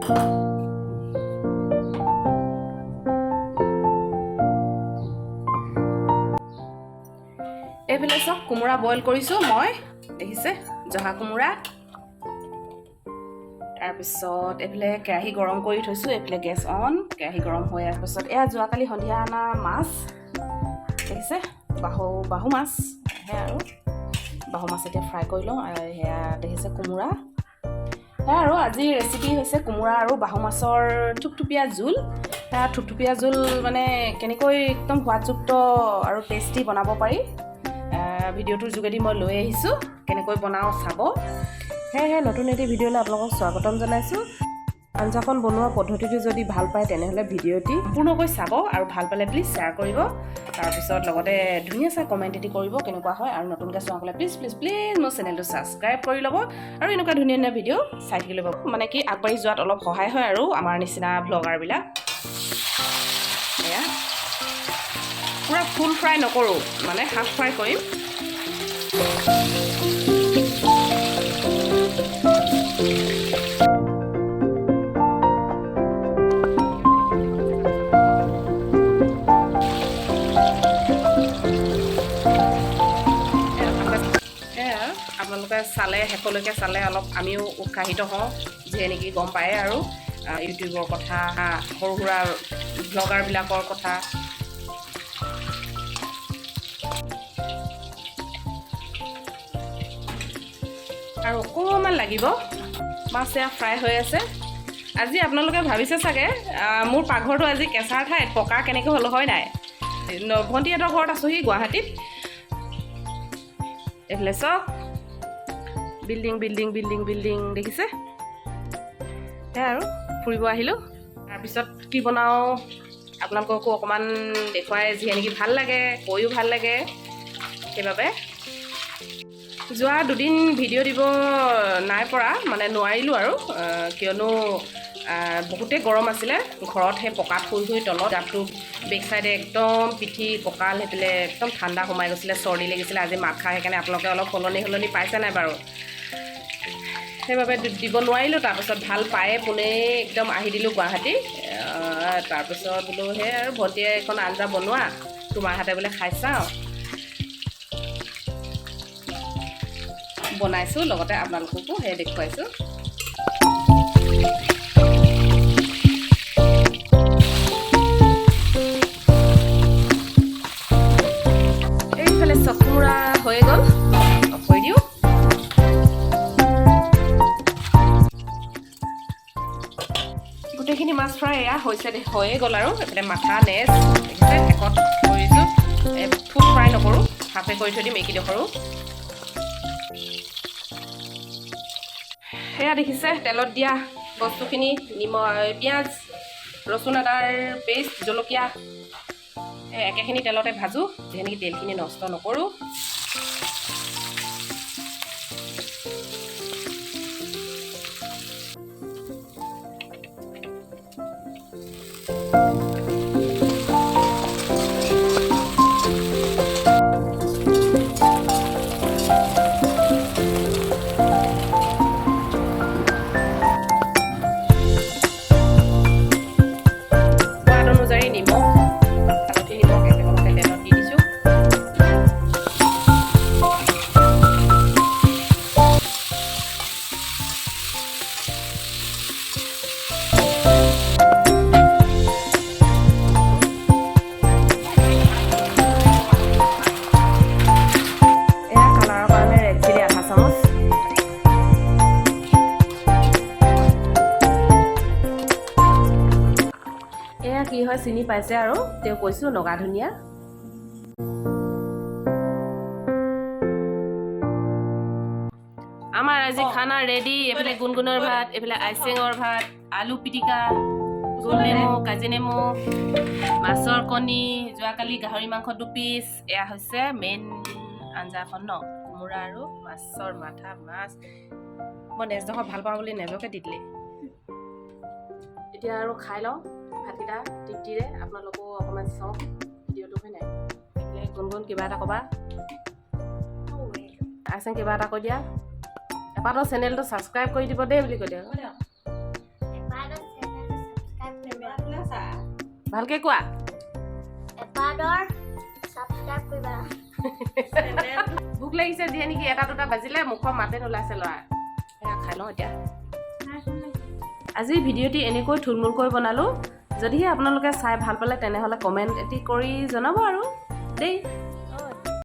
এইফালে চব কোমোৰা বইল কৰিছোঁ মই, দেখিছে জহা কোমোৰা। তাৰপিছত এইফালে কেৰাহী গৰম কৰি থৈছোঁ, এইফালে গেছ অন, কেৰাহী গৰম হৈ অহাৰ পিছত এয়া যোৱাকালি সন্ধিয়া অনা মাছ, দেখিছে বাহু মাছ, সেয়া আৰু বাহু মাছ এতিয়া ফ্ৰাই কৰি লওঁ। আৰু সেয়া দেখিছে কোমোৰা, সেয়া আৰু আজিৰ ৰেচিপি হৈছে কোমোৰা আৰু বাহু মাছৰ থুপথুপীয়া জোল। সেয়া থুপথুপীয়া জোল মানে কেনেকৈ একদম সোৱাদযুক্ত আৰু টেষ্টি বনাব পাৰি ভিডিঅ'টোৰ যোগেদি মই লৈ আহিছোঁ, কেনেকৈ বনাওঁ চাব। সেয়েহে নতুন এটি ভিডিঅ'লৈ আপোনালোকক স্বাগতম জনাইছোঁ। আঞ্জাখন বনোৱা পদ্ধতিটো যদি ভাল পায় তেনেহ'লে ভিডিঅ'টি সম্পূৰ্ণকৈ চাব আৰু ভাল পালে প্লিজ শ্বেয়াৰ কৰিব। তাৰপিছত লগতে ধুনীয়া চাই কমেণ্ট এটি কৰিব কেনেকুৱা হয়। আৰু নতুনকৈ চোৱাসকলে প্লিজ প্লিজ প্লিজ মোৰ চেনেলটো ছাবস্ক্ৰাইব কৰি ল'ব আৰু এনেকুৱা ধুনীয়া ধুনীয়া ভিডিঅ' চাই থাকি ল'ব, মানে কি আগবাঢ়ি যোৱাত অলপ সহায় হয় আৰু আমাৰ নিচিনা ভ্লগাৰবিলাক। এয়া পূৰা ফুল ফ্ৰাই নকৰোঁ, মানে হাফ ফ্ৰাই কৰিম। আপোনালোকে চালে শেষলৈকে চালে অলপ আমিও উৎসাহিত হওঁ, যিয়ে নেকি গম পায় আৰু ইউটিউবৰ কথা, সৰু সুৰা ব্লগাৰবিলাকৰ কথা। আৰু অকণমান লাগিব, মাছ এয়া ফ্ৰাই হৈ আছে। আজি আপোনালোকে ভাবিছে চাগে মোৰ পাকঘৰটো আজি কেঁচাৰ ঠাইত পকা কেনেকৈ হ'ল হয় নাই। ভণ্টিহঁতৰ ঘৰত আছোঁহি গুৱাহাটীত। এইফালে চব বিল্ডিং বিল্ডিং বিল্ডিং বিল্ডিং দেখিছে। সেয়া আৰু ফুৰিব আহিলোঁ। তাৰপিছত কি বনাওঁ আপোনালোককো অকণমান দেখুৱাই যিহে নেকি ভাল লাগে, কৈও ভাল লাগে। সেইবাবে যোৱা দুদিন ভিডিঅ' দিব নাই পৰা, মানে নোৱাৰিলোঁ আৰু কিয়নো বহুতেই গৰম আছিলে। ঘৰত সেই পকাত শুই শুই তলত গাটো বেক চাইডে একদম পিঠি কঁকাল সেইফালে একদম ঠাণ্ডা সোমাই গৈছিলে, চৰ্দি লাগিছিলে। আজি মাত খাই সেইকাৰণে আপোনালোকে অলপ সলনি পাইছে নাই বাৰু, সেইবাবে দিব নোৱাৰিলোঁ। তাৰপিছত ভাল পায়ে পোনেই একদম আহি দিলোঁ গুৱাহাটী। তাৰপিছত বোলো সেই আৰু ভণ্টিয়ে এখন আঞ্জা বনোৱা, তোমাৰ হাতে বোলে খাই চাওঁ, বনাইছোঁ, লগতে আপোনালোককো সেই দেখুৱাইছোঁ। এইফালে চকুৰা হৈ গ'ল, থৈ দিওঁ। গোটেইখিনি মাছ ফ্ৰাই এয়া হৈয়ে গ'ল আৰু এইফালে মাথা নেচ দেখিছে শেষত কৰিছোঁ। ফুল ফ্ৰাই নকৰোঁ, হাফে কৰি থৈ দিম এইকেইডোখৰো। সেয়া দেখিছে তেলত দিয়া বস্তুখিনি, পিঁয়াজ, ৰচুন, আদাৰ পেষ্ট, জলকীয়া একেখিনি তেলতে ভাজোঁ, যিহেতু তেলখিনি নষ্ট নকৰোঁ। কি হয় চিনি পাইছে আৰু তেওঁ কৈছোঁ নগা ধনিয়া। আমাৰ আজি খানা ৰেডি। এইফালে গুণগুণৰ ভাত, এইফালে আইচেঙৰ ভাত, আলু পিটিকা, গোল নেমু, কাজি নেমু, মাছৰ কণী, যোৱাকালি গাহৰি মাংস 2 পিচ। এয়া হৈছে মেইন আঞ্জাখন ন, কোমোৰা আৰু মাছৰ মাথা মাছ। মই নেজডোখৰ ভাল পাওঁ বুলি নেজকে দি দিলে। এতিয়া আৰু খাই লওঁ ভাতকেইটা তৃপ্তিৰে। আপোনালোকো অকণমান চাওক ভিডিঅ'টো, হয় নাই। গুণগুণ কিবা এটা ক'বা, আইচেং কিবা এটা কৈ দিয়া। এপাতৰ চেনেলটো ছাবস্ক্ৰাইব কৰি দিব দেই বুলি কৈ দিয়া। ভালকে কোৱা এপাডৰ সাবস্ক্ৰাইব কৰিবা ভোক লাগিছে দিয়ে নেকি এটা দুটা বাজিলে মুখৰ মাতে নোলাইছে ল'ৰা খাই লওঁ এতিয়া আজিৰ ভিডিঅ'টি এনেকৈ থুলমূলকৈ বনালোঁ যদিহে আপোনালোকে চাই ভাল পালে তেনেহ'লে কমেণ্ট এটি কৰি জনাব আৰু দেই